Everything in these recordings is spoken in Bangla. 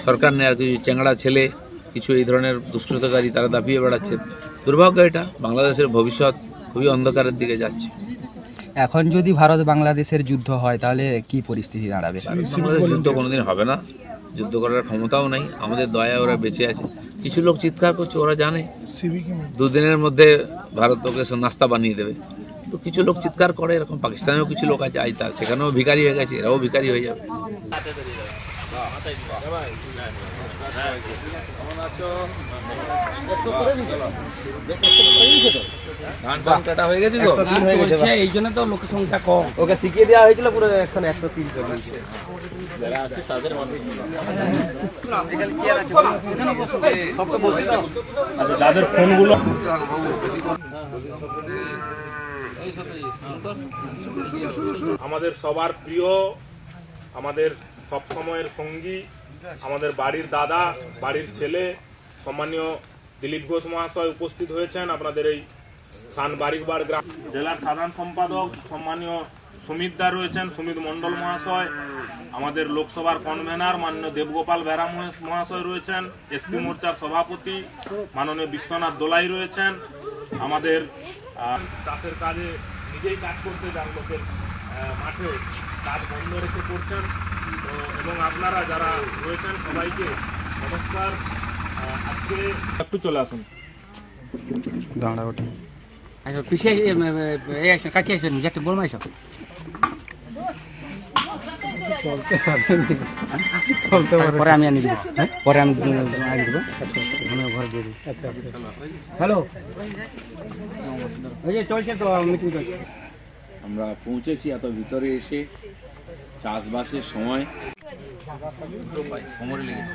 সরকার নেই, আর কিছু চেংড়া ছেলে, কিছু এই ধরনের দুষ্কৃতকারী তারা দাপিয়ে বেড়াচ্ছে। দুর্ভাগ্য, এটা বাংলাদেশের ভবিষ্যৎ খুবই অন্ধকারের দিকে যাচ্ছে। এখন যদি ভারত বাংলাদেশের যুদ্ধ হয় তাহলে কি পরিস্থিতি দাঁড়াবে? বাংলাদেশ যুদ্ধ কোনোদিন হবে না, যুদ্ধ করার ক্ষমতাও নেই। আমাদের দয়া ওরা বেঁচে আছে। কিছু লোক চিৎকার করছে, ওরা জানে দুদিনের মধ্যে ভারত ওকে নাস্তা বানিয়ে দেবে। তো কিছু লোক চিৎকার করে, এরকম পাকিস্তানেও কিছু লোক আছে, আইতা সেখানেও ভিখারি হয়ে গেছে, এরাও ভিখারি হয়ে যাবে। ধান পান কাটা হয়ে গেছে তো, এই জন্য তো লোকের সংখ্যা কম। ওকে শিখিয়ে দেওয়া হয়েছিল, পুরো এখন 103 চলছে। যাদের ফোনগুলো আমাদের সবার প্রিয়, আমাদের সব সময়ের সঙ্গী, আমাদের বাড়ির দাদা, বাড়ির ছেলে, সম্মানীয় দিলীপ ঘোষ মহাশয় উপস্থিত হয়েছেন আপনাদের এই বাড়িরবার গ্রাম। জেলার সাধারণ সম্পাদক সম্মানীয় সুমিত দা রয়েছেন, সুমিত মণ্ডল মহাশয়। আমাদের লোকসভার কনভেনার মাননীয় দেবগোপাল বেরা মহাশয় রয়েছেন। এসসি মোর্চার সভাপতি মাননীয় বিশ্বনাথ দোলাই রয়েছেন। আমাদের চাষের কাজে নিজেই কাজ করতে যান, লোকের মাঠে কাজ বন্ধ রেখে করছেন। তো এবং আপনারা যারা রয়েছেন সবাইকে নমস্কার। আজকে একটু চলে আসুন। দাঁড়া ওঠে পিছিয়ে কাকি আসেন, একটা বলবো এসব পরে আমি আনি দেবো। পরে আমি আনি দেবো, ঘরে দিয়ে দিই। হ্যালো, ওই যে চলছে তো মিটিং চলছে। আমরা পৌঁছেছি এত ভিতরে এসে, চাষবাসের সময় কোমরে লেগেছে।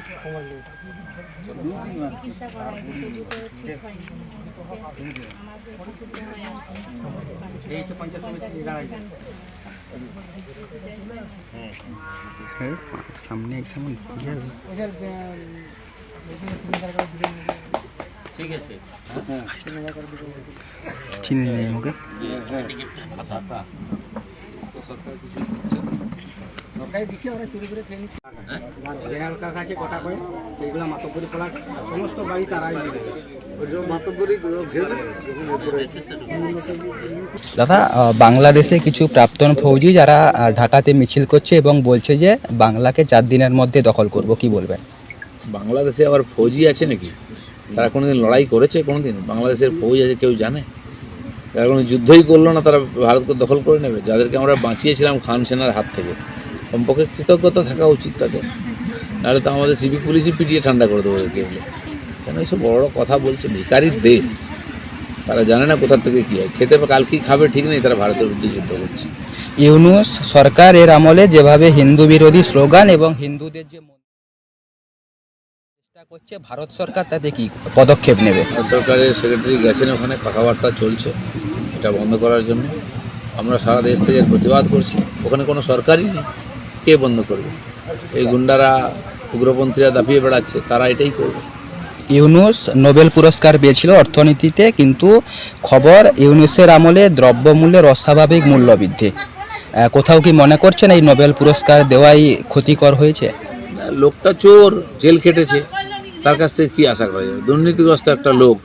এই তো পঞ্চায়েত সমিতি দাঁড়াইছে সামনে এক সামনে ঠিক আছে। চিনি নেই আমাকে। সরকারি দিচ্ছে, ওরা চুরি করে খেয়ে নিচ্ছে। জেনারেল কাজ আছে কটা করে, সেইগুলো মাতব্বরি করার সমস্ত বাড়ি তারাই দাদা, বাংলাদেশে কিছু প্রাক্তন ফৌজি যারা ঢাকাতে মিছিল করছে এবং বলছে যে বাংলাকে 4 দিনের মধ্যে দখল করব, কি বলবেন? বাংলাদেশে আবার ফৌজি আছে নাকি? তারা কোনোদিন লড়াই করেছে? কোনোদিন বাংলাদেশের ফৌজ আছে কেউ জানে? তারা কোনো যুদ্ধই করলো না, তারা ভারতকে দখল করে নেবে? যাদেরকে আমরা বাঁচিয়েছিলাম খান সেনার হাত থেকে, কমপক্ষে কৃতজ্ঞতা থাকা উচিত তাদের। নাহলে তো আমাদের সিভিক পুলিশই পিটিয়ে ঠান্ডা করে দেবো একে হলে। কেন এইসব বড় বড় কথা বলছে? ভিখারির দেশ, তারা জানে না কোথার থেকে কী হয়, খেতে কাল কী খাবে ঠিক নেই, তারা ভারতের বিরুদ্ধে যুদ্ধ করছে। ইউনূস সরকার এর আমলে যেভাবে হিন্দু বিরোধী স্লোগান এবং হিন্দুদের যে চেষ্টা করছে, ভারত সরকার তাতে কি পদক্ষেপ নেবে? সরকারের সেক্রেটারি গেছেন, ওখানে কথাবার্তা চলছে এটা বন্ধ করার জন্য। আমরা সারা দেশ থেকে প্রতিবাদ করছি। ওখানে কোনো সরকারই নেই, কে বন্ধ করবে? এই গুন্ডারা, উগ্রপন্থীরা দাপিয়ে বেড়াচ্ছে, তারা এটাই করবে। ইউনূস নোবেল পুরস্কার পেয়েছিল অর্থনীতিতে, কিন্তু খবর ইউনূসের আমলে দ্রব্যমূল্যের অস্বাভাবিক মূল্যবৃদ্ধি। কোথাও কি মনে করছেন এই নোবেল পুরস্কার দেওয়াই ক্ষতিকর হয়েছে? লোকটা চোর, জেল খেটেছে, তার কাছ থেকে কী আশা করা যাবে? দুর্নীতিগ্রস্ত একটা লোক,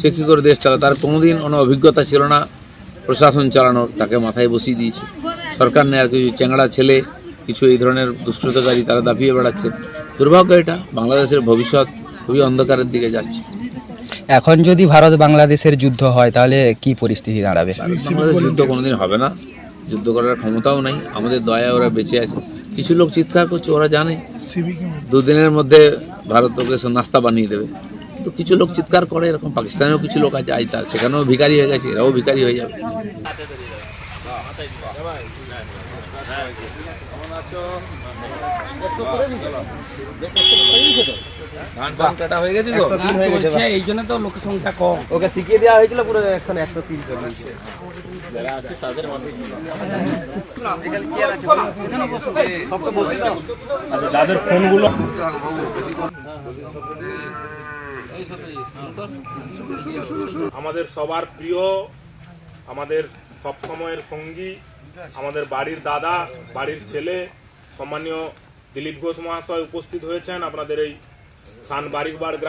সে কী করে দেশ চালায়? তার কোনোদিন কোনো অভিজ্ঞতা ছিল না প্রশাসন চালানোর, তাকে মাথায় বসিয়ে দিয়েছে সরকার নেই, আর কিছু চেংড়া ছেলে, কিছু এই ধরনের দুষ্কৃতকারী তারা দাপিয়ে বেড়াচ্ছে। দুর্ভাগ্য, এটা বাংলাদেশের ভবিষ্যৎ খুবই অন্ধকারের দিকে যাচ্ছে। এখন যদি ভারত বাংলাদেশের যুদ্ধ হয় তাহলে কি পরিস্থিতি দাঁড়াবে? বাংলাদেশ যুদ্ধ কোনোদিন হবে না, যুদ্ধ করার ক্ষমতাও নেই। আমাদের দয়া ওরা বেঁচে আছে। কিছু লোক চিৎকার করছে, ওরা জানে দুদিনের মধ্যে ভারত ওকে নাস্তা বানিয়ে দেবে। তো কিছু লোক চিৎকার করে, এরকম পাকিস্তানেও কিছু লোক আছে, আইতা সেখানেও ভিখারি হয়ে গেছে, এরাও ভিখারি হয়ে যাবে। ধান পান কাটা হয়ে গেছে তো, এই জন্য তো লোকের সংখ্যা কম। ওকে শিখিয়ে দেওয়া হয়েছিল, পুরো এখন 103 চলছে। যাদের ফোনগুলো আমাদের সবার প্রিয়, আমাদের সব সময়ের সঙ্গী, আমাদের বাড়ির দাদা, বাড়ির ছেলে, সম্মানীয় দিলীপ ঘোষ মহাশয় উপস্থিত হয়েছেন আপনাদের এই সান বারিকবার গ্রাম